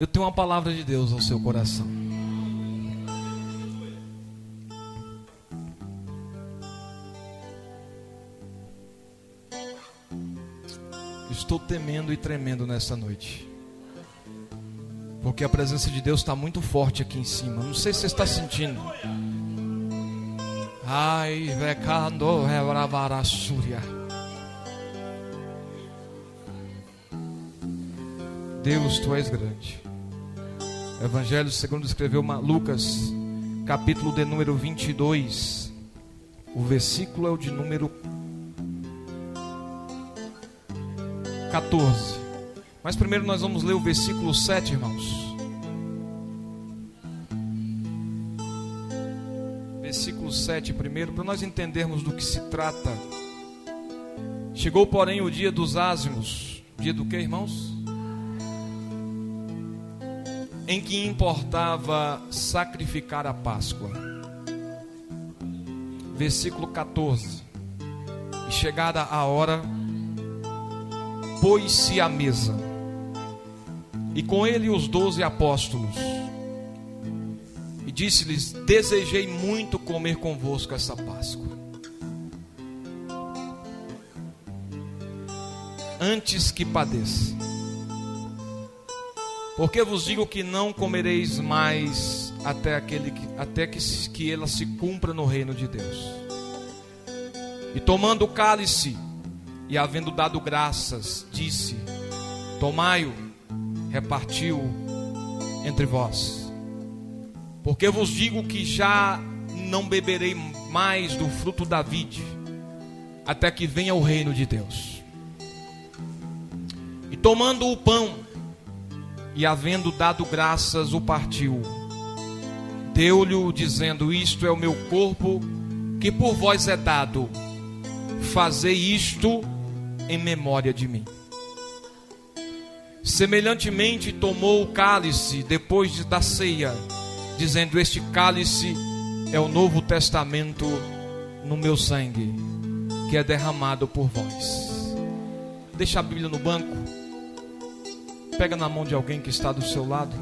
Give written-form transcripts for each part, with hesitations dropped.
Eu tenho uma palavra de Deus ao seu coração. Estou temendo e tremendo nessa noite, porque a presença de Deus está muito forte aqui em cima. Não sei se você está sentindo. Ai, vecando rebravarasúria. Deus, tu és grande. Evangelho segundo escreveu Lucas, capítulo de número 22. O versículo é o de número 14. Mas primeiro nós vamos ler o versículo 7, irmãos. Versículo 7 primeiro, para nós entendermos do que se trata. Chegou, porém, o dia dos ázimos. Dia do que, irmãos? Em que importava sacrificar a Páscoa. Versículo 14. E chegada a hora, pôs-se à mesa, e com ele os 12 apóstolos, e disse-lhes: desejei muito comer convosco essa Páscoa, antes que padeça. Porque vos digo que não comereis mais até que ela se cumpra no reino de Deus. E tomando o cálice, e havendo dado graças, disse: tomai-o, repartiu entre vós. Porque vos digo que já não beberei mais do fruto da vide, até que venha o reino de Deus. E tomando o pão, e havendo dado graças, o partiu, deu-lhe, dizendo: isto é o meu corpo, que por vós é dado, fazei isto em memória de mim. Semelhantemente tomou o cálice depois da ceia, dizendo: este cálice é o novo testamento no meu sangue, que é derramado por vós. Deixa a Bíblia no banco. Pega na mão de alguém que está do seu lado.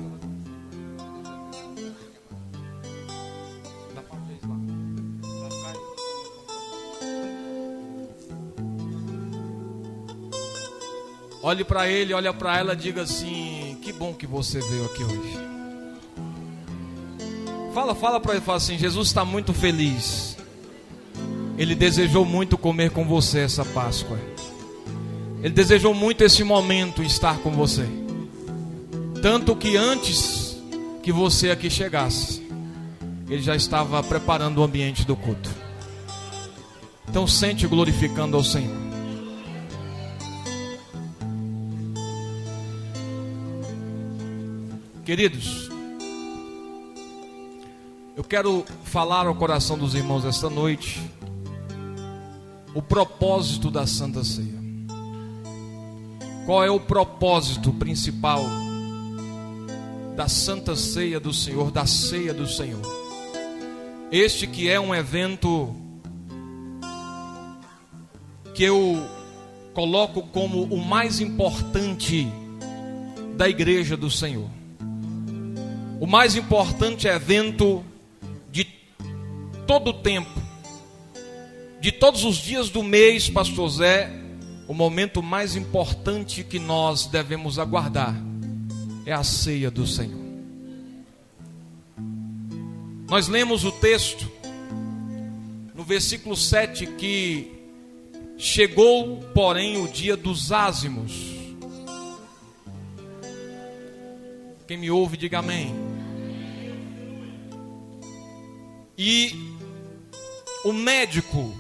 Olhe para ele, olha para ela, diga assim: que bom que você veio aqui hoje. Fala para ele, fala assim: Jesus está muito feliz. Ele desejou muito comer com você essa Páscoa. Ele desejou muito esse momento estar com você. Tanto que antes que você aqui chegasse, ele já estava preparando o ambiente do culto. Então sente glorificando ao Senhor. Queridos, eu quero falar ao coração dos irmãos esta noite o propósito da Santa Ceia. Qual é o propósito principal da Santa Ceia do Senhor, da Ceia do Senhor? Este que é um evento que eu coloco como o mais importante da igreja do Senhor. O mais importante evento de todo o tempo, de todos os dias do mês, Pastor Zé. O momento mais importante que nós devemos aguardar é a ceia do Senhor. Nós lemos o texto no versículo 7 que chegou, porém, o dia dos ázimos. Quem me ouve, diga amém. E o médico,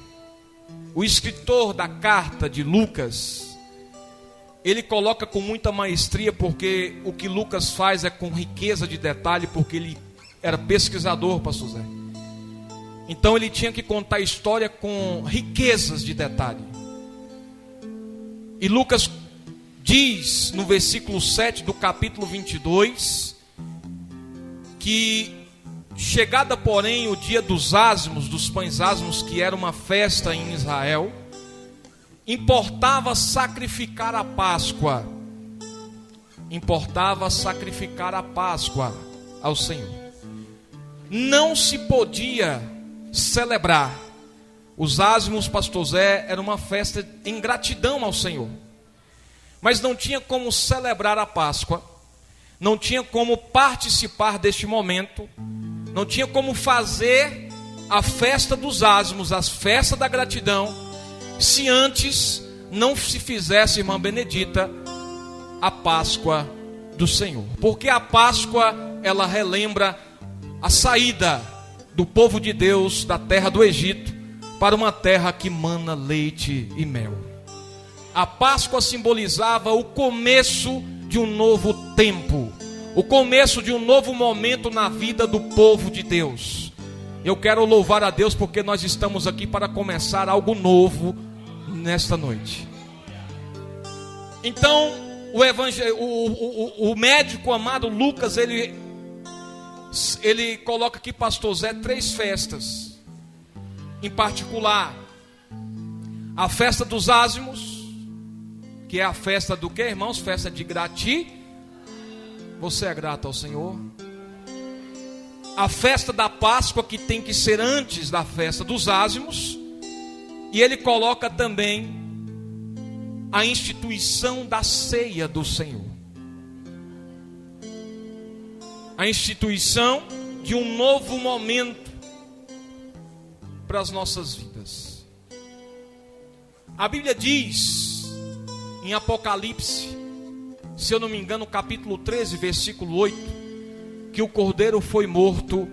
o escritor da carta de Lucas, ele coloca com muita maestria, porque o que Lucas faz é com riqueza de detalhe, porque ele era pesquisador, pastor Zé. Então ele tinha que contar a história com riquezas de detalhe. E Lucas diz no versículo 7 do capítulo 22, que chegada, porém, o dia dos ázimos, dos pães ázimos, que era uma festa em Israel, importava sacrificar a Páscoa. importava sacrificar a Páscoa ao Senhor. Não se podia celebrar os ázimos, pastor Zé, era uma festa em gratidão ao Senhor. Mas não tinha como celebrar a Páscoa, não tinha como participar deste momento, não tinha como fazer a festa dos ázimos, a festa da gratidão, se antes não se fizesse, irmã Benedita, a Páscoa do Senhor. Porque a Páscoa, ela relembra a saída do povo de Deus da terra do Egito para uma terra que mana leite e mel. A Páscoa simbolizava o começo de um novo tempo, o começo de um novo momento na vida do povo de Deus. Eu quero louvar a Deus porque nós estamos aqui para começar algo novo nesta noite. Então, o médico amado Lucas, ele coloca aqui, pastor Zé, 3 festas. Em particular, a festa dos ázimos, que é a festa do que, irmãos? Festa de gratidão. Você é grato ao Senhor? A festa da Páscoa, que tem que ser antes da festa dos ázimos. E ele coloca também a instituição da ceia do Senhor. A instituição de um novo momento para as nossas vidas. A Bíblia diz em Apocalipse, se eu não me engano, capítulo 13, versículo 8, que o Cordeiro foi morto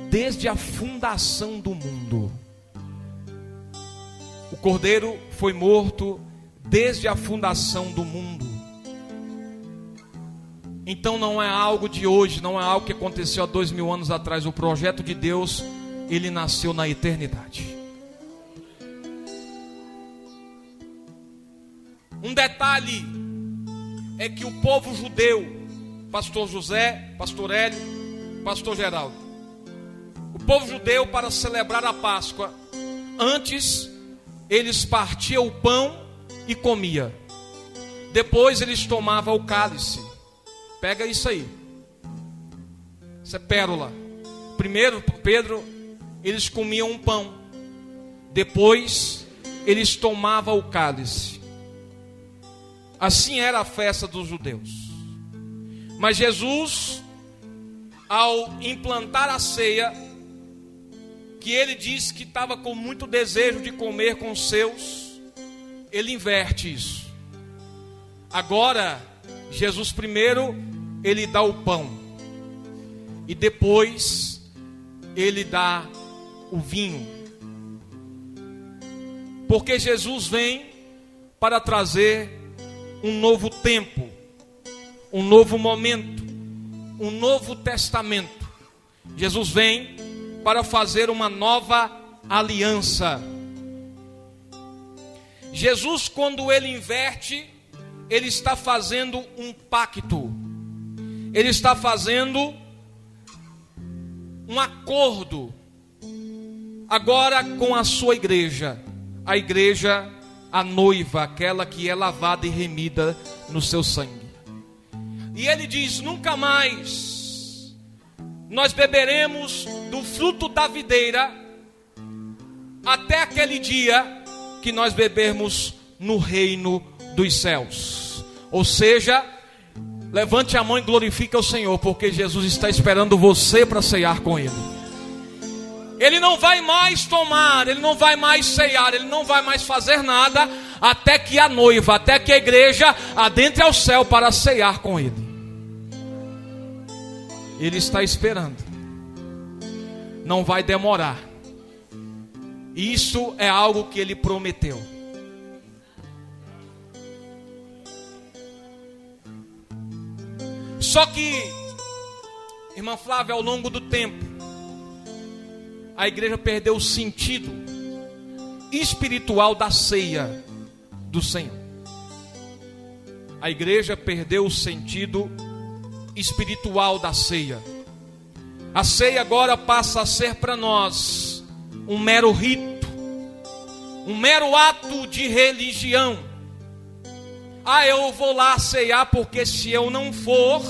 desde a fundação do mundo. O Cordeiro foi morto desde a fundação do mundo. Então não é algo de hoje, não é algo que aconteceu há 2000 anos atrás. O projeto de Deus, ele nasceu na eternidade. Um detalhe é que o povo judeu, pastor José, pastor Hélio, pastor Geraldo, o povo judeu, para celebrar a Páscoa, antes eles partiam o pão e comia. Depois eles tomavam o cálice. Pega isso aí. Isso é pérola. Primeiro, Pedro, eles comiam um pão. Depois eles tomavam o cálice. Assim era a festa dos judeus. Mas Jesus, ao implantar a ceia, que ele disse que estava com muito desejo de comer com os seus, ele inverte isso. Agora, Jesus primeiro, ele dá o pão. E depois, ele dá o vinho. Porque Jesus vem para trazer um novo tempo, um novo momento, um novo testamento. Jesus vem para fazer uma nova aliança. Jesus, quando ele inverte, ele está fazendo um pacto. Ele está fazendo um acordo agora com a sua igreja. A igreja, a noiva, aquela que é lavada e remida no seu sangue. E ele diz: nunca mais nós beberemos do fruto da videira até aquele dia que nós bebermos no reino dos céus. Ou seja, levante a mão e glorifique ao Senhor, porque Jesus está esperando você para ceiar com Ele. Ele não vai mais tomar, ele não vai mais ceiar, ele não vai mais fazer nada até que a noiva, até que a igreja adentre ao céu para ceiar com Ele. Ele está esperando. Não vai demorar. Isso é algo que Ele prometeu. Só que, irmã Flávia, ao longo do tempo, a igreja perdeu o sentido espiritual da ceia do Senhor. A igreja perdeu o sentido espiritual da ceia. A ceia agora passa a ser para nós um mero rito, um mero ato de religião, eu vou lá ceiar porque se eu não for,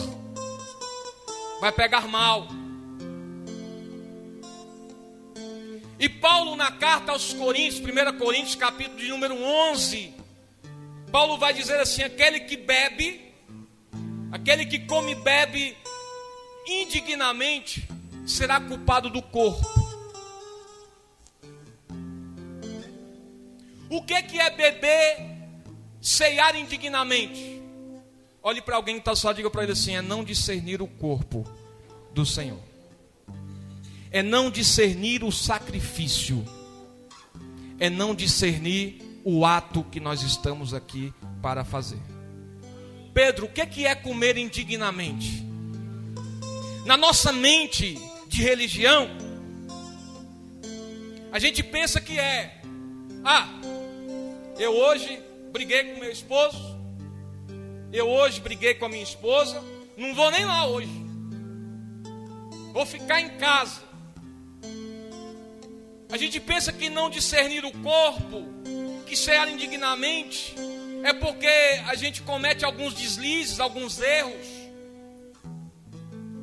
vai pegar mal. E Paulo, na carta aos Coríntios, 1 Coríntios, capítulo de número 11, Paulo vai dizer assim: aquele que bebe, aquele que come e bebe indignamente, será culpado do corpo. O que é beber, ceiar indignamente? Olhe para alguém que está só, diga para ele assim: é não discernir o corpo do Senhor. É não discernir o sacrifício. É não discernir o ato que nós estamos aqui para fazer. Pedro, o que é comer indignamente? Na nossa mente de religião, a gente pensa que eu hoje briguei com meu esposo, eu hoje briguei com a minha esposa, não vou nem lá hoje, vou ficar em casa. A gente pensa que não discernir o corpo, que cear indignamente, é porque a gente comete alguns deslizes, alguns erros,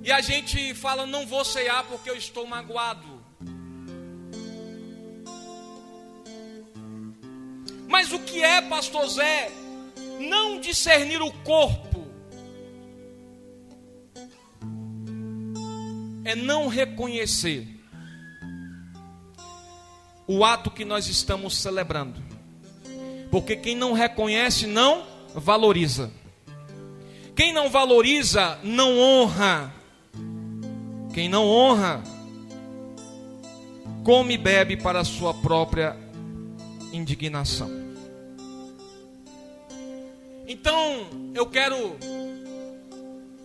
e a gente fala: não vou cear porque eu estou magoado. Mas o que é, pastor Zé, não discernir o corpo? É não reconhecer o ato que nós estamos celebrando. Porque quem não reconhece não valoriza. Quem não valoriza não honra. Quem não honra come e bebe para a sua própria indignação. Então, eu quero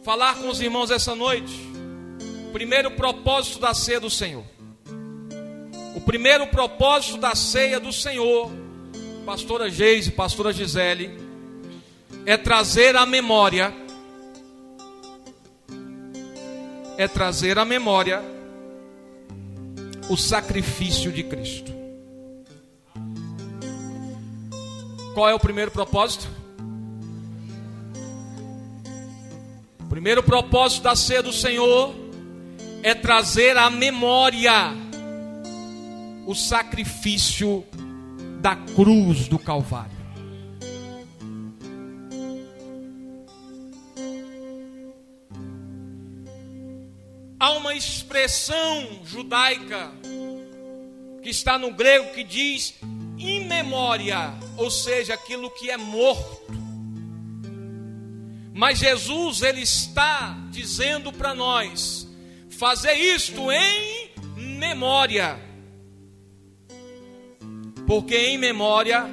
falar com os irmãos essa noite. Primeiro propósito da ceia do Senhor. O primeiro propósito da ceia do Senhor, pastora Geise, pastora Gisele, é trazer à memória, o sacrifício de Cristo. Qual é o primeiro propósito? O primeiro propósito da ceia do Senhor é trazer à memória o sacrifício da cruz do Calvário. Há uma expressão judaica que está no grego que diz in memória, ou seja, aquilo que é morto. Mas Jesus, ele está dizendo para nós: fazer isto em memória. Porque em memória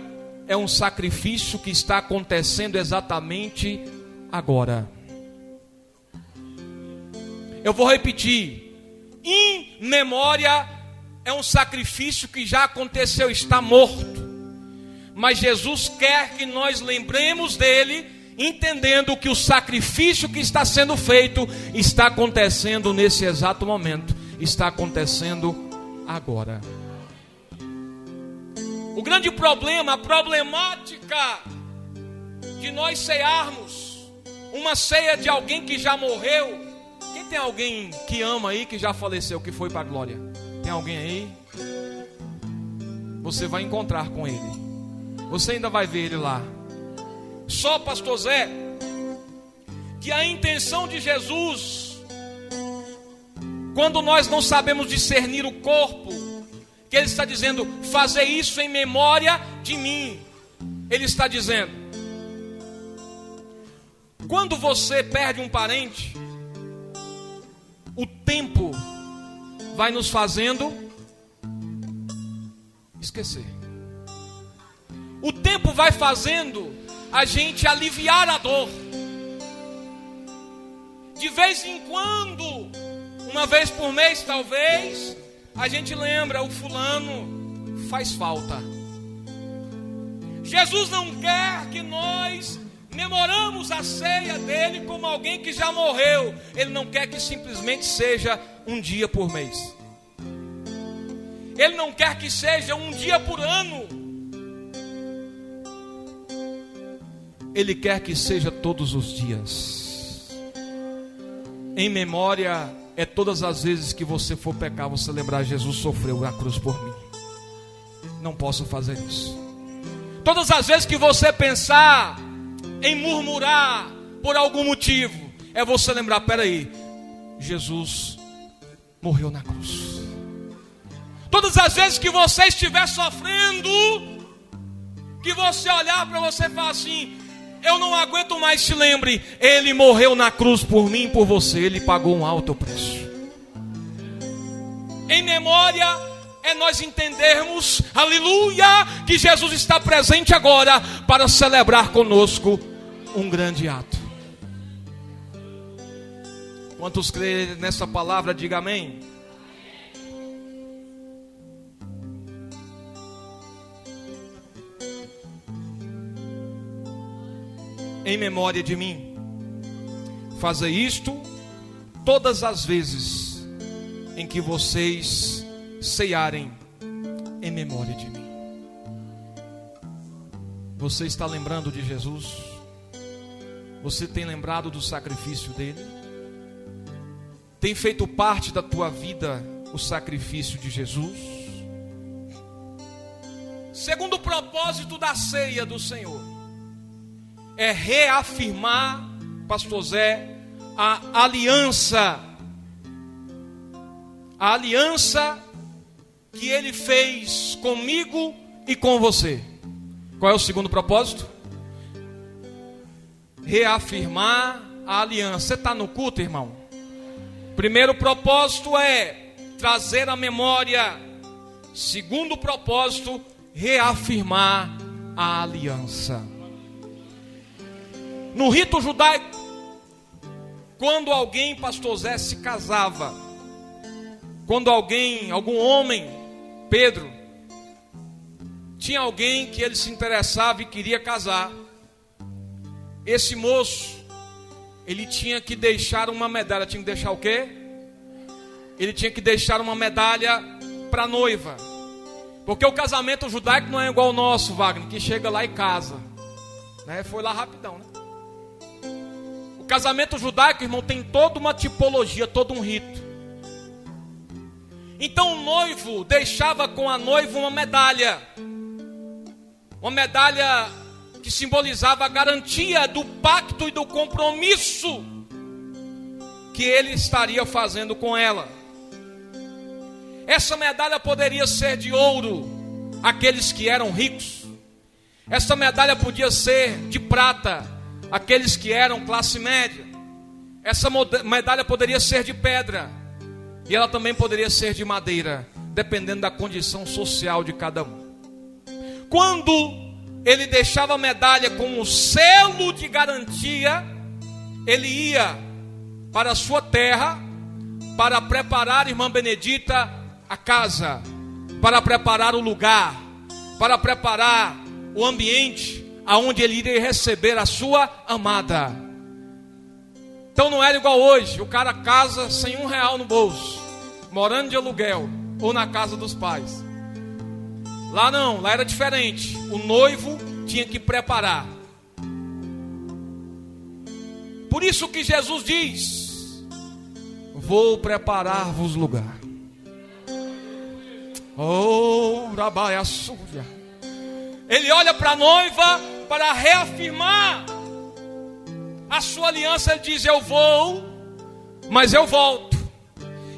é um sacrifício que está acontecendo exatamente agora. Eu vou repetir: em memória é um sacrifício que já aconteceu, está morto. Mas Jesus quer que nós lembremos dele, entendendo que o sacrifício que está sendo feito está acontecendo nesse exato momento, está acontecendo agora. O grande problema, a problemática de nós cearmos uma ceia de alguém que já morreu. Quem tem alguém que ama aí, que já faleceu, que foi para a glória? Tem alguém aí? Você vai encontrar com ele. Você ainda vai ver ele lá. Só, pastor Zé, que a intenção de Jesus, quando nós não sabemos discernir o corpo, que ele está dizendo: fazer isso em memória de mim. Ele está dizendo: quando você perde um parente, o tempo vai nos fazendo esquecer. O tempo vai fazendo a gente aliviar a dor. De vez em quando, uma vez por mês talvez, a gente lembra: o fulano faz falta. Jesus não quer que nós memoramos a ceia dele como alguém que já morreu. Ele não quer que simplesmente seja um dia por mês. Ele não quer que seja um dia por ano. Ele quer que seja todos os dias. Em memória é todas as vezes que você for pecar, você lembrar: Jesus sofreu na cruz por mim. Não posso fazer isso. Todas as vezes que você pensar em murmurar por algum motivo, é você lembrar: peraí, Jesus morreu na cruz. Todas as vezes que você estiver sofrendo, que você olhar para você e falar assim: eu não aguento mais, se lembre, Ele morreu na cruz por mim e por você. Ele pagou um alto preço. Em memória é nós entendermos, aleluia, que Jesus está presente agora para celebrar conosco um grande ato. Quantos creem nessa palavra, diga amém. Em memória de mim. Fazer isto todas as vezes em que vocês cearem, em memória de mim. Você está lembrando de Jesus? Você tem lembrado do sacrifício dele? Tem feito parte da tua vida o sacrifício de Jesus? Segundo propósito da ceia do Senhor é reafirmar, pastor Zé, a aliança que ele fez comigo e com você. Qual é o segundo propósito? Reafirmar a aliança. Você está no culto, irmão? Primeiro propósito é trazer a memória. Segundo propósito, reafirmar a aliança. No rito judaico, quando alguém, pastor Zé, se casava, quando algum homem, Pedro, tinha alguém que ele se interessava e queria casar, esse moço, ele tinha que deixar uma medalha. Tinha que deixar o quê? Ele tinha que deixar uma medalha para a noiva. Porque o casamento judaico não é igual ao nosso, Wagner, que chega lá e casa, né? Foi lá rapidão, né? O casamento judaico, irmão, tem toda uma tipologia, todo um rito. Então o noivo deixava com a noiva uma medalha que simbolizava a garantia do pacto e do compromisso que ele estaria fazendo com ela. Essa medalha poderia ser de ouro, aqueles que eram ricos. Essa medalha podia ser de prata, aqueles que eram classe média. Essa medalha poderia ser de pedra, e ela também poderia ser de madeira, dependendo da condição social de cada um. Quando ele deixava a medalha com o selo de garantia, ele ia para a sua terra para preparar, irmã Benedita, a casa, para preparar o lugar, para preparar o ambiente aonde ele iria receber a sua amada. Então não era igual hoje, o cara casa sem R$1 no bolso, morando de aluguel ou na casa dos pais. Lá não, lá era diferente. O noivo tinha que preparar. Por isso que Jesus diz: vou preparar-vos lugar. Oh, rabaia súria. Ele olha para a noiva para reafirmar a sua aliança. Ele diz: eu vou, mas eu volto.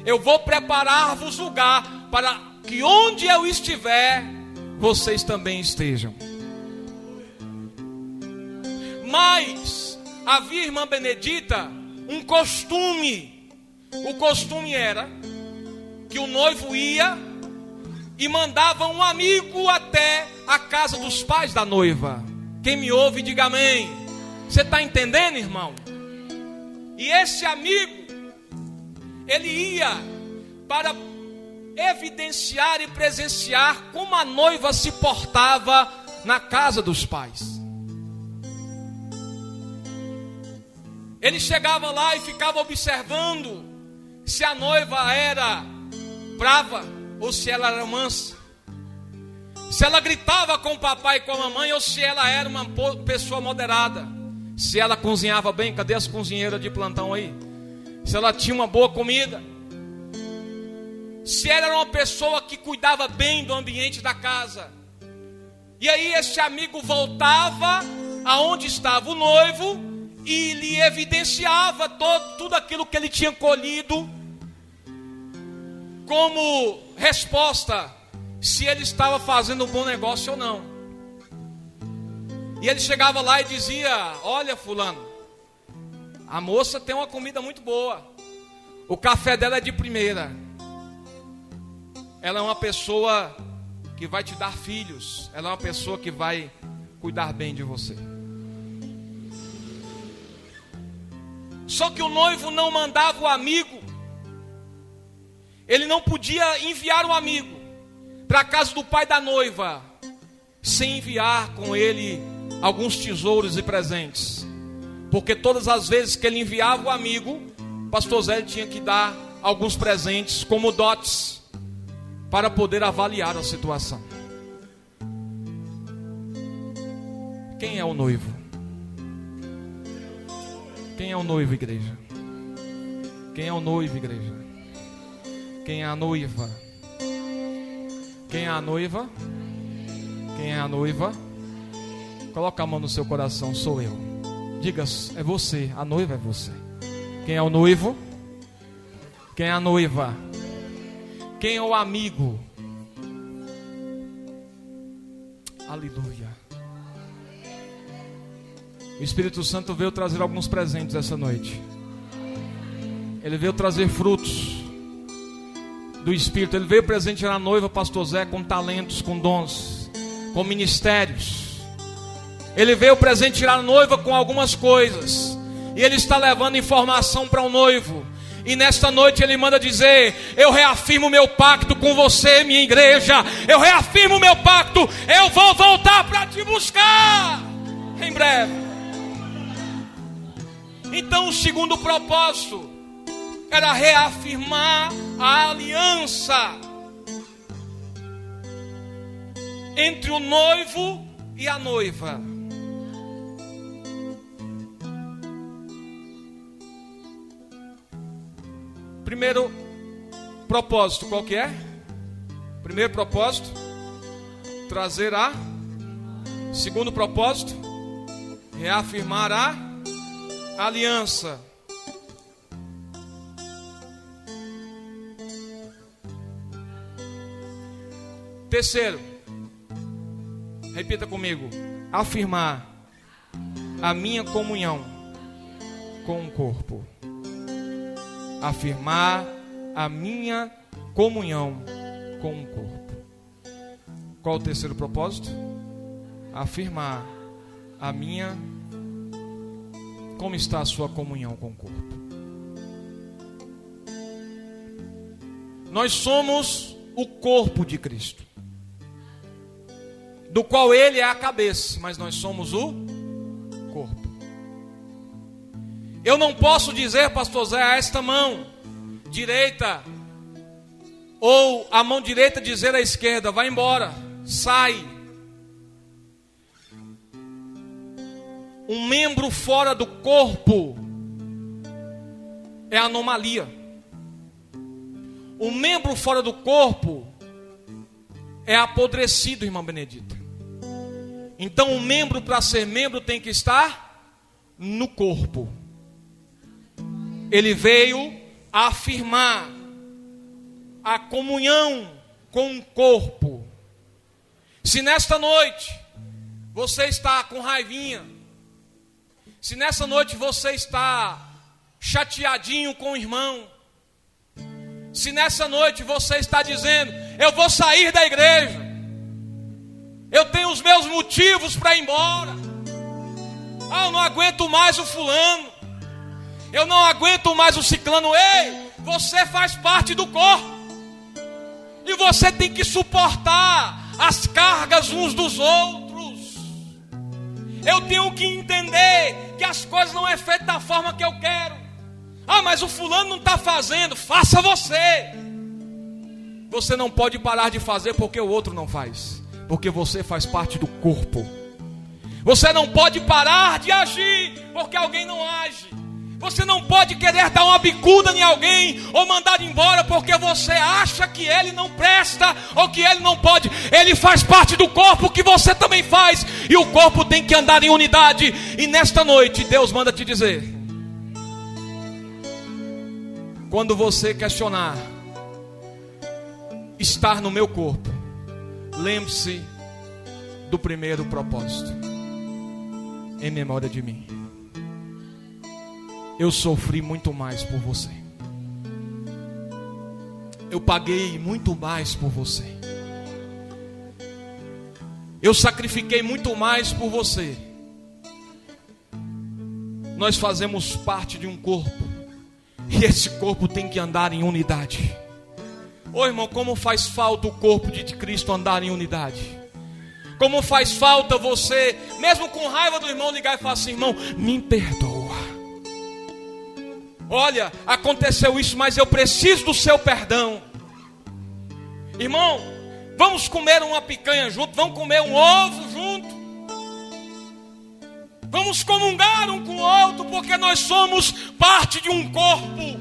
Eu vou preparar-vos lugar para que onde eu estiver, vocês também estejam. Mas havia, irmã Benedita, um costume. O costume era que o noivo ia e mandava um amigo até a casa dos pais da noiva. Quem me ouve, diga amém. Você está entendendo, irmão? E esse amigo, ele ia para evidenciar e presenciar como a noiva se portava na casa dos pais. Ele chegava lá e ficava observando se a noiva era brava ou se ela era mansa. se ela gritava com o papai e com a mamãe, ou se ela era uma pessoa moderada, se ela cozinhava bem. Cadê as cozinheiras de plantão aí? Se ela tinha uma boa comida, se ela era uma pessoa que cuidava bem do ambiente da casa. E aí esse amigo voltava aonde estava o noivo e lhe evidenciava tudo aquilo que ele tinha colhido como resposta, se ele estava fazendo um bom negócio ou não. E ele chegava lá e dizia: olha, fulano, a moça tem uma comida muito boa, o café dela é de primeira, ela é uma pessoa que vai te dar filhos, ela é uma pessoa que vai cuidar bem de você. Só que o noivo não mandava o amigo, ele não podia enviar o amigo para a casa do pai da noiva sem enviar com ele alguns tesouros e presentes, porque todas as vezes que ele enviava o amigo, pastor Zé tinha que dar alguns presentes como dotes para poder avaliar a situação. Quem é o noivo? Quem é o noivo, igreja? Quem é o noivo, igreja? Quem é a noiva? Quem é a noiva? Quem é a noiva? Coloca a mão no seu coração, sou eu. Diga, é você, a noiva é você. Quem é o noivo? Quem é a noiva? Quem é o amigo? Aleluia. O Espírito Santo veio trazer alguns presentes essa noite. Ele veio trazer frutos do Espírito. Ele veio presentear a noiva, pastor Zé, com talentos, com dons, com ministérios. Ele veio presentear a noiva com algumas coisas, e ele está levando informação para o noivo. E nesta noite ele manda dizer: eu reafirmo meu pacto com você, minha igreja. Eu reafirmo meu pacto. Eu vou voltar para te buscar em breve. Então o segundo propósito era reafirmar a aliança entre o noivo e a noiva. Primeiro propósito, qual que é? Primeiro propósito, trazer a. Segundo propósito, reafirmar a aliança. Terceiro, repita comigo: afirmar a minha comunhão com o corpo. Afirmar a minha comunhão com o corpo. Qual o terceiro propósito? Afirmar a minha. Como está a sua comunhão com o corpo? Nós somos o corpo de Cristo, do qual Ele é a cabeça, mas nós somos o corpo. Eu não posso dizer, pastor Zé, a esta mão direita, ou a mão direita dizer à esquerda: vai embora, sai. Um membro fora do corpo é anomalia. Um membro fora do corpo é apodrecido, irmã Benedita. Então um membro, para ser membro, tem que estar no corpo. Ele veio afirmar a comunhão com o corpo. Se nesta noite você está com raivinha, se nessa noite você está chateadinho com o irmão, se nessa noite você está dizendo: eu vou sair da igreja, eu tenho os meus motivos para ir embora, eu não aguento mais o fulano, eu não aguento mais o ciclano. Ei, você faz parte do corpo, e você tem que suportar as cargas uns dos outros. Eu tenho que entender que as coisas não é feitas da forma que eu quero. Mas o fulano não está fazendo. Faça você. Você não pode parar de fazer porque o outro não faz. porque você faz parte do corpo. Você não pode parar de agir porque alguém não age. Você não pode querer dar uma bicuda em alguém ou mandar embora porque você acha que ele não presta ou que ele não pode. Ele faz parte do corpo que você também faz, e o corpo tem que andar em unidade. E nesta noite Deus manda te dizer: quando você questionar estar no meu corpo, lembre-se do primeiro propósito: em memória de mim. Eu sofri muito mais por você. Eu paguei muito mais por você. Eu sacrifiquei muito mais por você. Nós fazemos parte de um corpo, e esse corpo tem que andar em unidade. Ô irmão, como faz falta o corpo de Cristo andar em unidade. Como faz falta você, mesmo com raiva do irmão, ligar e falar assim: irmão, me perdoa. Olha, aconteceu isso, mas eu preciso do seu perdão. Irmão, vamos comer uma picanha junto, vamos comer um ovo junto. Vamos comungar um com o outro, porque nós somos parte de um corpo.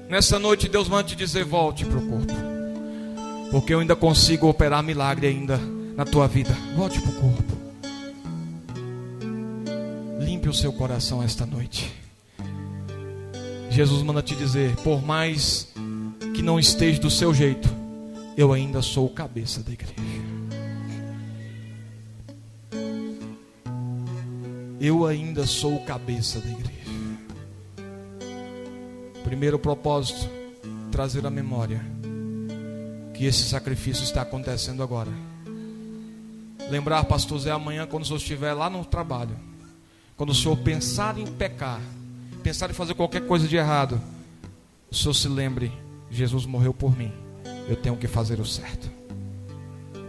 Nessa noite Deus manda te dizer: volte para o corpo, porque eu ainda consigo operar milagre ainda na tua vida. Volte para o corpo. Limpe o seu coração esta noite. Jesus manda te dizer: por mais que não esteja do seu jeito, eu ainda sou o cabeça da igreja. Eu ainda sou o cabeça da igreja. Primeiro propósito: trazer à memória que esse sacrifício está acontecendo agora. Lembrar, pastor Zé, amanhã quando o senhor estiver lá no trabalho, quando o senhor pensar em pecar, pensar em fazer qualquer coisa de errado, o senhor se lembre: Jesus morreu por mim, eu tenho que fazer o certo.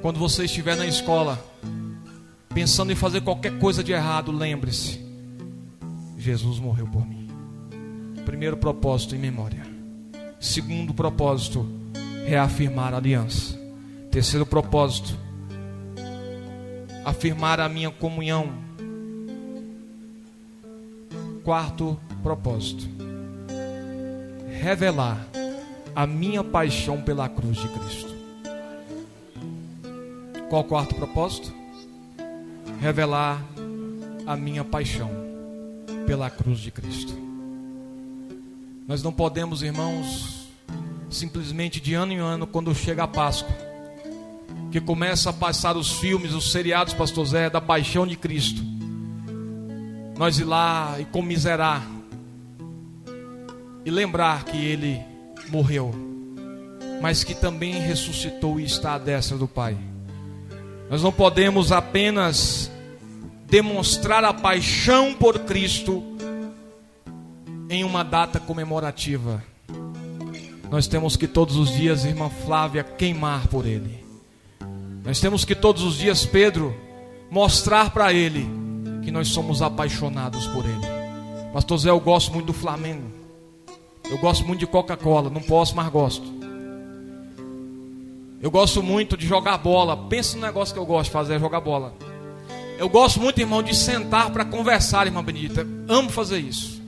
Quando você estiver na escola, pensando em fazer qualquer coisa de errado, lembre-se: Jesus morreu por mim. Primeiro propósito, em memória. Segundo propósito, reafirmar a aliança. Terceiro propósito, afirmar a minha comunhão. Quarto propósito, revelar a minha paixão pela cruz de Cristo. Qual o quarto propósito? Revelar a minha paixão pela cruz de Cristo. Nós não podemos, irmãos, simplesmente de ano em ano, quando chega a Páscoa, que começa a passar os filmes, os seriados, pastor Zé, da paixão de Cristo, nós ir lá e comiserar e lembrar que Ele morreu, mas que também ressuscitou e está à destra do Pai. Nós não podemos apenas demonstrar a paixão por Cristo em uma data comemorativa. Nós temos que todos os dias, irmã Flávia, queimar por Ele. Nós temos que todos os dias, Pedro, mostrar para Ele que nós somos apaixonados por Ele. Pastor Zé, eu gosto muito do Flamengo, eu gosto muito de Coca-Cola, não posso, mas gosto. Eu gosto muito de jogar bola. Pensa no negócio que eu gosto de fazer, é jogar bola. Eu gosto muito, irmão, de sentar para conversar, irmã Benedita. Amo fazer isso.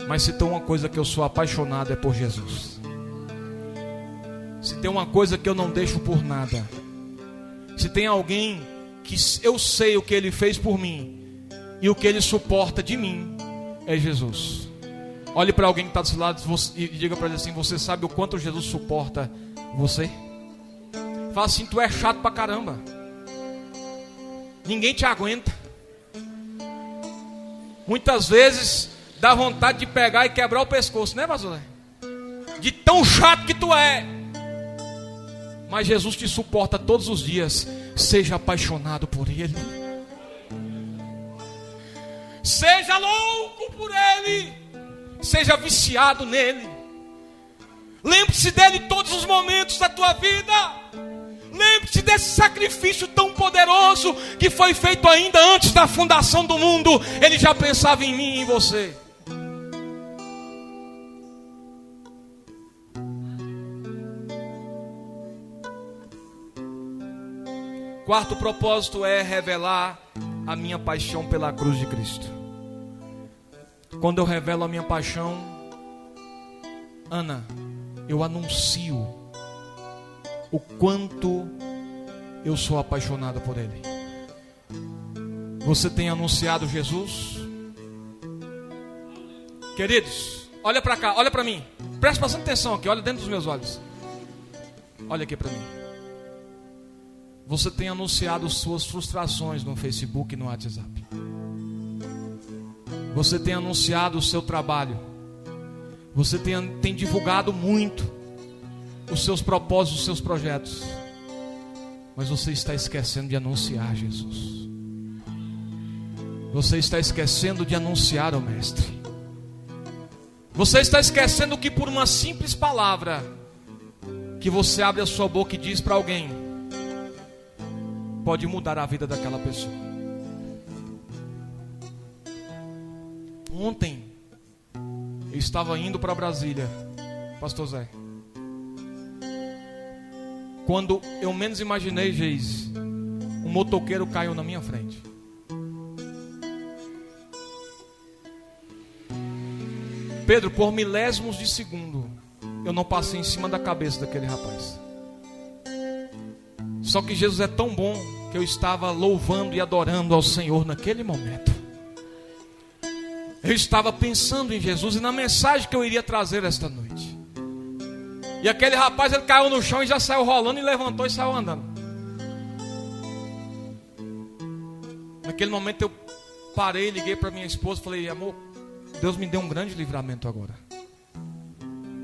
Mas se tem uma coisa que eu sou apaixonado, é por Jesus. Se tem uma coisa que eu não deixo por nada, se tem alguém que eu sei o que Ele fez por mim e o que Ele suporta de mim, é Jesus. Olhe para alguém que está do seu lado e diga para ele assim: você sabe o quanto Jesus suporta você? Fala assim: tu é chato pra caramba, ninguém te aguenta. Muitas vezes dá vontade de pegar e quebrar o pescoço, né, pastor? De tão chato que tu é. Mas Jesus te suporta todos os dias. Seja apaixonado por Ele, seja louco por Ele, seja viciado nele. Lembre-se dele em todos os momentos da tua vida. Lembre-se desse sacrifício tão poderoso que foi feito ainda antes da fundação do mundo. Ele já pensava em mim e em você. Quarto propósito é revelar a minha paixão pela cruz de Cristo. Quando eu revelo a minha paixão, Ana, eu anuncio o quanto eu sou apaixonada por Ele. Você tem anunciado Jesus? Queridos, olha para cá, olha para mim. Presta bastante atenção aqui, olha dentro dos meus olhos. Olha aqui para mim. Você tem anunciado suas frustrações no Facebook e no WhatsApp. Você tem anunciado o seu trabalho. Você tem divulgado muito os seus propósitos, os seus projetos. Mas você está esquecendo de anunciar Jesus. Você está esquecendo de anunciar o Mestre. Você está esquecendo que por uma simples palavra que você abre a sua boca e diz para alguém, pode mudar a vida daquela pessoa. Ontem eu estava indo para Brasília, Pastor Zé. Quando eu menos imaginei, Geise, um motoqueiro caiu na minha frente. Pedro, por milésimos de segundo, eu não passei em cima da cabeça daquele rapaz. Só que Jesus é tão bom que eu estava louvando e adorando ao Senhor naquele momento. Eu estava pensando em Jesus e na mensagem que eu iria trazer esta noite. E aquele rapaz, ele caiu no chão e já saiu rolando e levantou e saiu andando. Naquele momento eu parei, liguei para minha esposa e falei, amor, Deus me deu um grande livramento agora.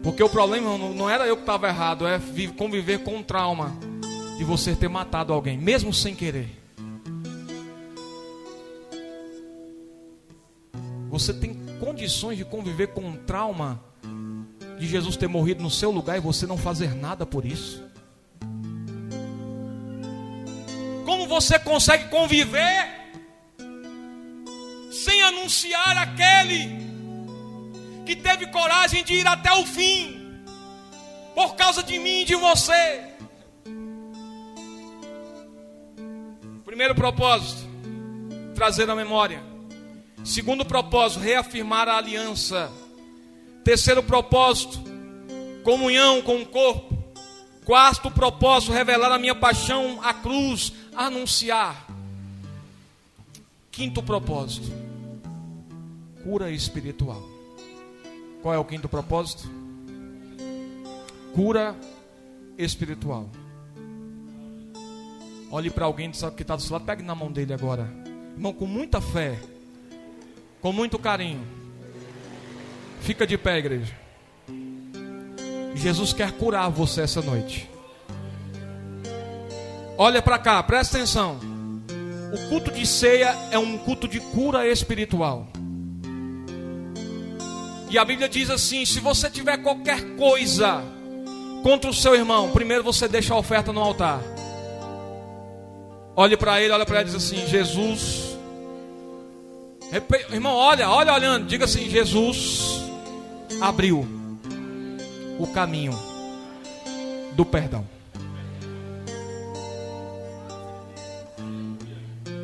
Porque o problema não era eu que estava errado, é conviver com um trauma de você ter matado alguém, mesmo sem querer. Você tem condições de conviver com um trauma de Jesus ter morrido no seu lugar e você não fazer nada por isso? Como você consegue conviver sem anunciar aquele que teve coragem de ir até o fim por causa de mim e de você? Primeiro propósito, trazer a memória. Segundo propósito, reafirmar a aliança. Terceiro propósito, comunhão com o corpo. Quarto propósito, revelar a minha paixão, a cruz, anunciar. Quinto propósito, cura espiritual. Qual é o quinto propósito? Cura espiritual. Olhe para alguém que está do seu lado, pegue na mão dele agora. Irmão, com muita fé, com muito carinho. Fica de pé, igreja. Jesus quer curar você essa noite. Olha para cá, presta atenção. O culto de ceia é um culto de cura espiritual. E a Bíblia diz assim: se você tiver qualquer coisa contra o seu irmão, primeiro você deixa a oferta no altar. Olhe para ele e diz assim: Jesus. Irmão, olha olhando, diga assim: Jesus abriu o caminho do perdão.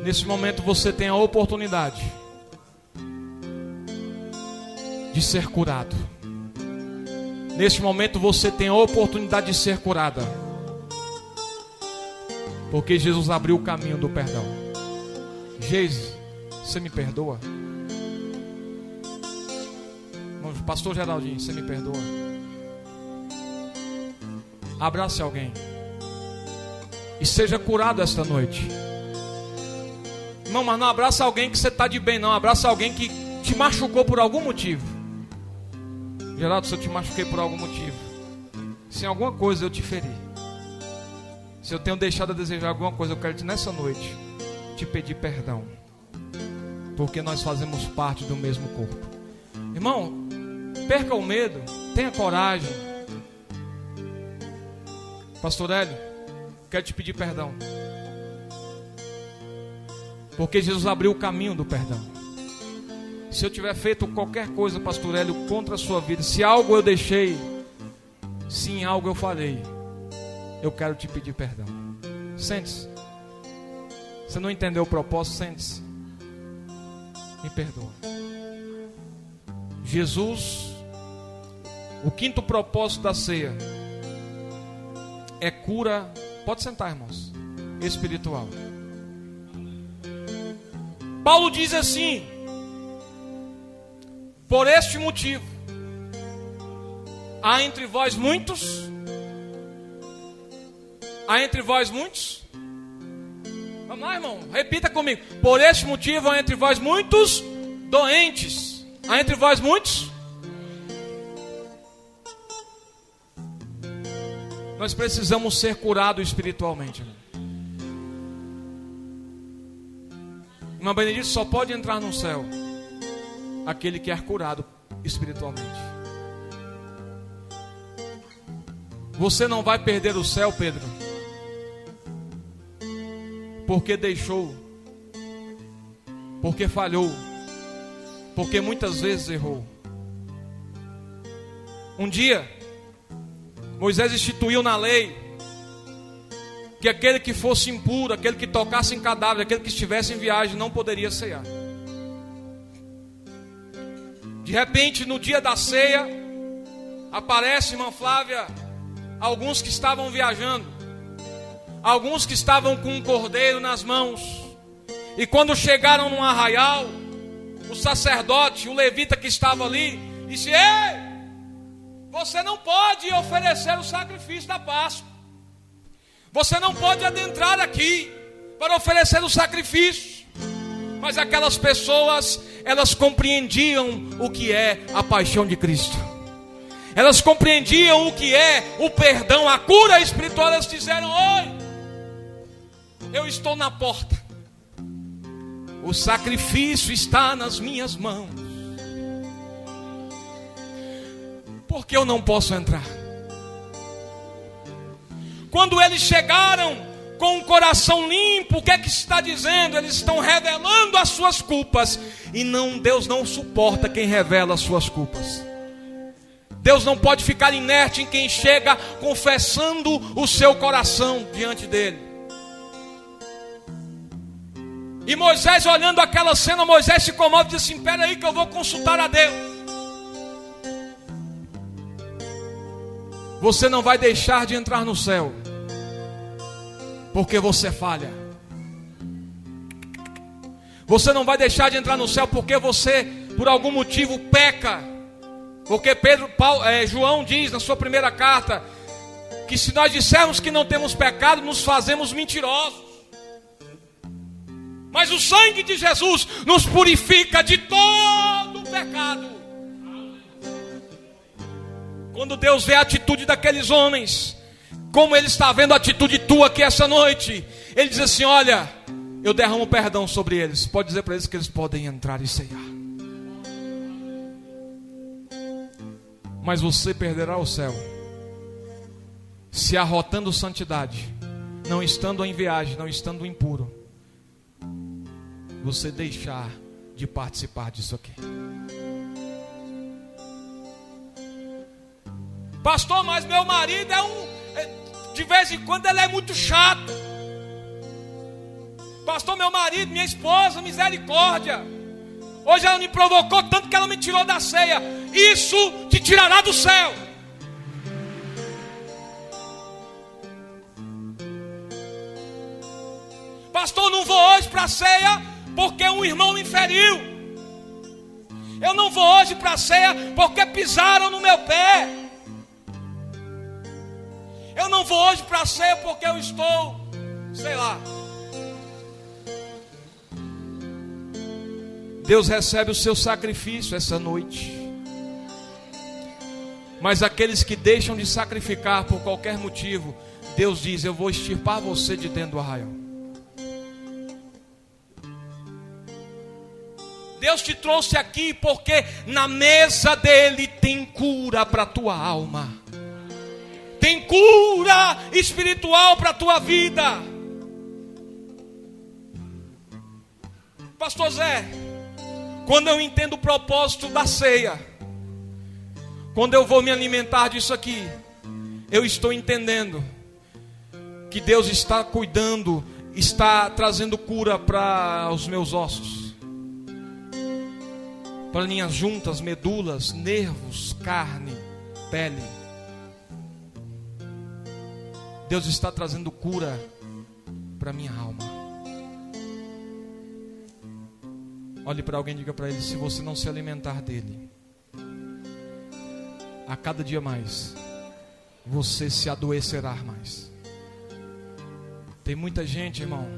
Nesse momento você tem a oportunidade de ser curado. Neste momento você tem a oportunidade de ser curada, porque Jesus abriu o caminho do perdão. Geise, você me perdoa? Pastor Geraldinho, você me perdoa? Abrace alguém e seja curado esta noite. Irmão, mas não abraça alguém que você está de bem, não. Abraça alguém que te machucou por algum motivo. Geraldo, se eu te machuquei por algum motivo, se em alguma coisa eu te feri, se eu tenho deixado a desejar alguma coisa, eu quero nessa noite te pedir perdão, porque nós fazemos parte do mesmo corpo. Irmão, perca o medo, tenha coragem. Pastor Hélio, quero te pedir perdão, porque Jesus abriu o caminho do perdão. Se eu tiver feito qualquer coisa, Pastor Hélio, contra a sua vida, se algo eu deixei, se em algo eu falei, eu quero te pedir perdão. Sente-se. Você não entendeu o propósito? Sente-se. Me perdoa. Jesus, o quinto propósito da ceia é cura. Pode sentar, irmãos. Espiritual. Paulo diz assim: por este motivo há entre vós muitos. Vamos lá, irmão, repita comigo. Por este motivo há entre vós muitos doentes. Há entre vós muitos. Nós precisamos ser curados espiritualmente, irmão. Irmã Benedito, só pode entrar no céu aquele que é curado espiritualmente. Você não vai perder o céu, Pedro, porque deixou, porque falhou, porque muitas vezes errou. Um dia Moisés instituiu na lei que aquele que fosse impuro, aquele que tocasse em cadáver, aquele que estivesse em viagem não poderia ceiar. De repente, no dia da ceia, aparece, irmã Flávia, alguns que estavam viajando, alguns que estavam com um cordeiro nas mãos, e quando chegaram num arraial, o sacerdote, o levita que estava ali, disse: ei, você não pode oferecer o sacrifício da Páscoa, você não pode adentrar aqui para oferecer o sacrifício. Mas aquelas pessoas, elas compreendiam o que é a paixão de Cristo, elas compreendiam o que é o perdão, a cura espiritual. Elas disseram: oi, eu estou na porta, o sacrifício está nas minhas mãos, por que eu não posso entrar? Quando eles chegaram com o coração limpo, o que é que está dizendo? Eles estão revelando as suas culpas. E Deus não suporta quem revela as suas culpas. Deus não pode ficar inerte em quem chega confessando o seu coração diante dele. E Moisés, olhando aquela cena, Moisés se comove e diz assim: espera aí que eu vou consultar a Deus. Você não vai deixar de entrar no céu porque você falha. Você não vai deixar de entrar no céu porque você, por algum motivo, peca. Porque João diz na sua primeira carta que se nós dissermos que não temos pecado, nos fazemos mentirosos. Mas o sangue de Jesus nos purifica de todo o pecado. Quando Deus vê a atitude daqueles homens, como Ele está vendo a atitude tua aqui essa noite, Ele diz assim: olha, eu derramo perdão sobre eles. Pode dizer para eles que eles podem entrar e ceiar. Mas você perderá o céu se arrotando santidade, não estando em viagem, não estando impuro, você deixar de participar disso aqui. Pastor, mas meu marido de vez em quando ele é muito chato. Pastor, meu marido, minha esposa, misericórdia, hoje ela me provocou tanto que ela me tirou da ceia. Isso te tirará do céu. Pastor, não vou hoje para a ceia porque um irmão me feriu. Eu não vou hoje para a ceia porque pisaram no meu pé. Eu não vou hoje para a ceia porque eu estou, sei lá. Deus recebe o seu sacrifício essa noite. Mas aqueles que deixam de sacrificar por qualquer motivo, Deus diz: eu vou extirpar você de dentro do arraial. Deus te trouxe aqui porque na mesa dele tem cura para a tua alma. Tem cura espiritual para a tua vida. Pastor Zé, quando eu entendo o propósito da ceia, quando eu vou me alimentar disso aqui, eu estou entendendo que Deus está cuidando está trazendo cura para os meus ossos, para minhas juntas, medulas, nervos, carne, pele. Deus está trazendo cura para minha alma. Olhe para alguém e diga para ele: se você não se alimentar dele, a cada dia mais, você se adoecerá mais. Tem muita gente, irmão,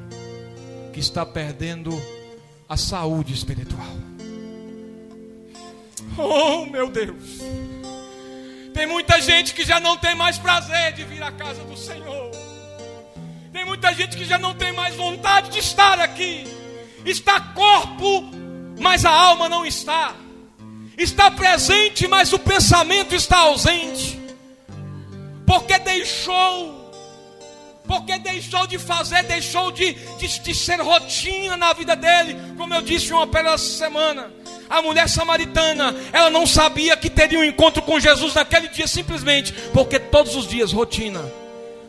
que está perdendo a saúde espiritual. Oh, meu Deus! Tem muita gente que já não tem mais prazer de vir à casa do Senhor. Tem muita gente que já não tem mais vontade de estar aqui. Está corpo, mas a alma não está. Está presente, mas o pensamento está ausente. Porque deixou de fazer, deixou de ser rotina na vida dele. Como eu disse uma pela semana, a mulher samaritana, ela não sabia que teria um encontro com Jesus naquele dia, simplesmente porque todos os dias, rotina,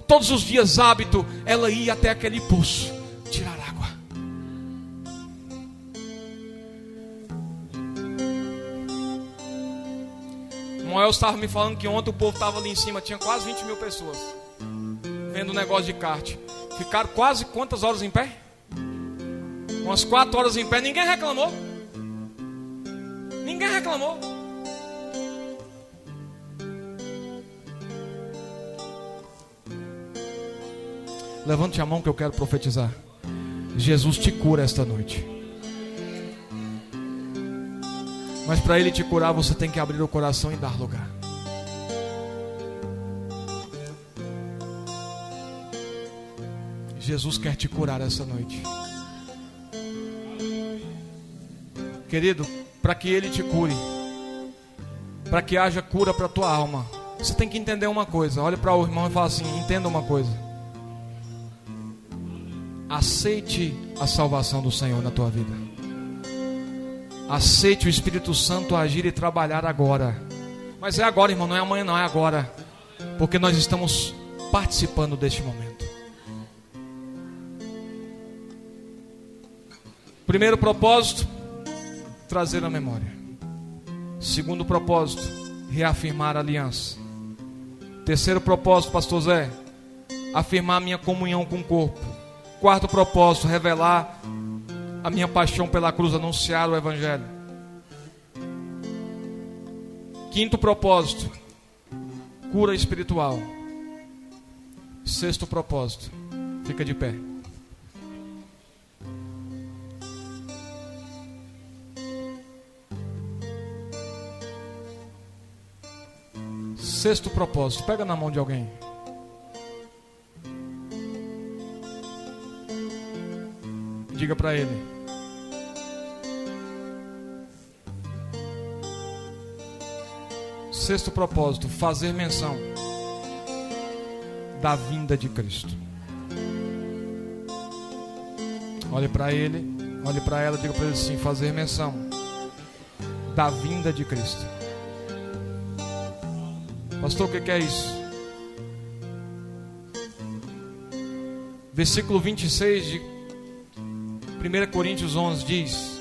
todos os dias, hábito, ela ia até aquele poço tirar água. Moel estava me falando que ontem o povo estava ali em cima, tinha quase 20 mil pessoas vendo o negócio de kart. Ficaram quase quantas horas em pé? Umas 4 horas em pé. Ninguém reclamou. Ninguém reclamou. Levante a mão que eu quero profetizar. Jesus te cura esta noite. Mas para Ele te curar, você tem que abrir o coração e dar lugar. Jesus quer te curar essa noite. Querido, para que Ele te cure, para que haja cura para a tua alma, você tem que entender uma coisa. Olha para o irmão e fala assim: entenda uma coisa. Aceite a salvação do Senhor na tua vida. Aceite o Espírito Santo agir e trabalhar agora. Mas é agora, irmão, não é amanhã, não, é agora. Porque nós estamos participando deste momento. Primeiro propósito, trazer a memória. Segundo propósito, reafirmar a aliança. Terceiro propósito, pastor Zé, afirmar minha comunhão com o corpo. Quarto propósito, revelar a minha paixão pela cruz, anunciar o Evangelho. Quinto propósito, cura espiritual. Sexto propósito, fica de pé. Sexto propósito, pega na mão de alguém. Diga para ele: sexto propósito, fazer menção da vinda de Cristo. Olhe para ele, olhe para ela, diga para ele assim: fazer menção da vinda de Cristo. Pastor, o que é isso? Versículo 26 de 1 Coríntios 11 diz: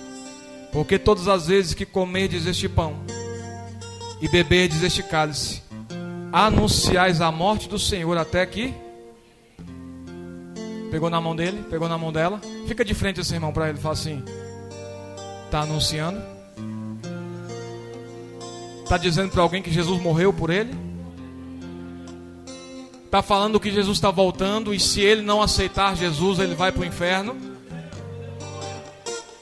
porque todas as vezes que comerdes este pão e beberdes este cálice, anunciais a morte do Senhor até que... Pegou na mão dele? Pegou na mão dela? Fica de frente esse irmão para ele, fala assim: está anunciando? Está dizendo para alguém que Jesus morreu por ele? Está falando que Jesus está voltando e se ele não aceitar Jesus, ele vai para o inferno?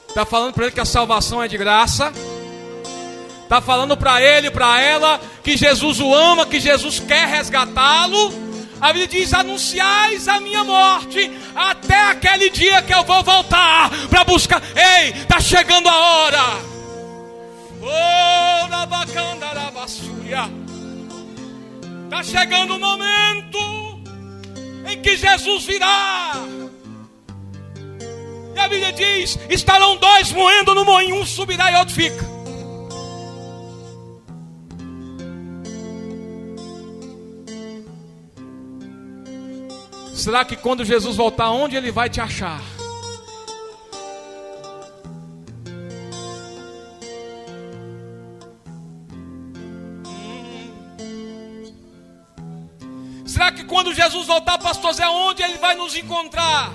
Está falando para ele que a salvação é de graça? Está falando para ele e para ela que Jesus o ama, que Jesus quer resgatá-lo? A Bíblia diz: anunciais a minha morte até aquele dia que eu vou voltar para buscar. Ei, está chegando a hora. Oh, na bacana da basúria. Está chegando o momento em que Jesus virá. E a Bíblia diz: estarão dois moendo no moinho, um subirá e outro fica. Será que quando Jesus voltar, onde Ele vai te achar? Será que quando Jesus voltar, pastor Zé, onde Ele vai nos encontrar?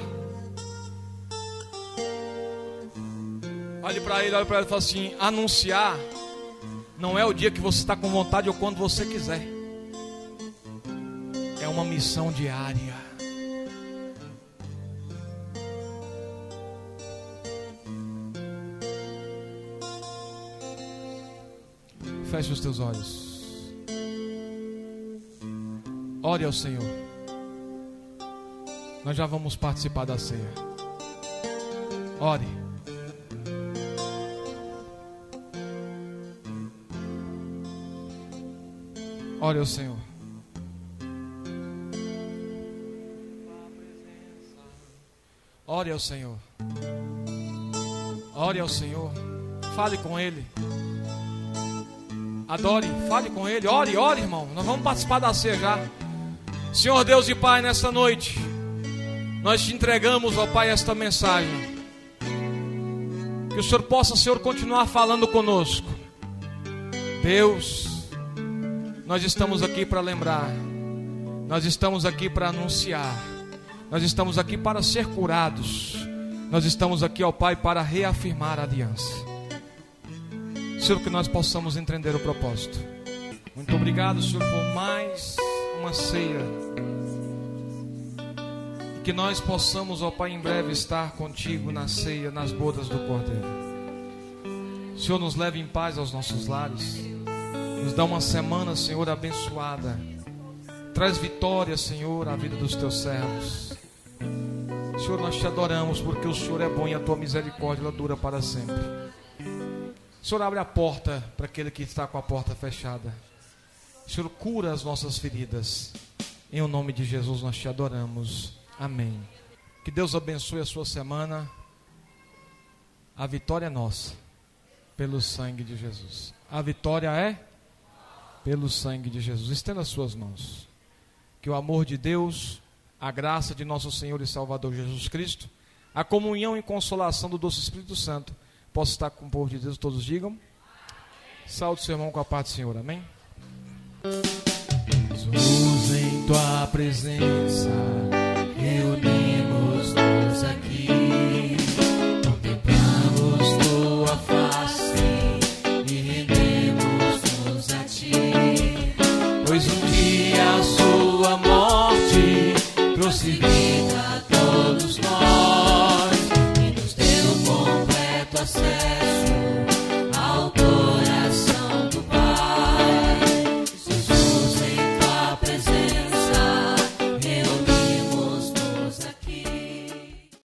Olhe para ele e fala assim: anunciar não é o dia que você está com vontade ou quando você quiser. É uma missão diária. Feche os teus olhos. Ore ao Senhor. Nós já vamos participar da ceia. Ore. Ore ao Senhor. Ore ao Senhor. Ore ao Senhor. Fale com Ele. Adore, fale com Ele. Ore, irmão. Nós vamos participar da ceia já. Senhor Deus e Pai, nesta noite nós te entregamos, ó Pai, esta mensagem. Que o Senhor possa, Senhor, continuar falando conosco. Deus, nós estamos aqui para lembrar. Nós estamos aqui para anunciar. Nós estamos aqui para ser curados. Nós estamos aqui, ó Pai, para reafirmar a aliança. Senhor, que nós possamos entender o propósito. Muito obrigado, Senhor, por mais uma ceia. E que nós possamos, ó Pai, em breve estar contigo na ceia, nas bodas do Cordeiro. Senhor, nos leve em paz aos nossos lares. Nos dá uma semana, Senhor, abençoada. Traz vitória, Senhor, à vida dos teus servos. Senhor, nós te adoramos porque o Senhor é bom e a tua misericórdia ela dura para sempre. Senhor, abre a porta para aquele que está com a porta fechada. Senhor, cura as nossas feridas. Em o nome de Jesus nós te adoramos. Amém. Que Deus abençoe a sua semana. A vitória é nossa, pelo sangue de Jesus. A vitória é pelo sangue de Jesus. Estenda as suas mãos. Que o amor de Deus, a graça de nosso Senhor e Salvador Jesus Cristo, a comunhão e consolação do doce Espírito Santo possa estar com o povo de Deus. Todos digam. Saúde seu irmão com a paz do Senhor. Amém. Jesus, em tua presença reunimos-nos aqui.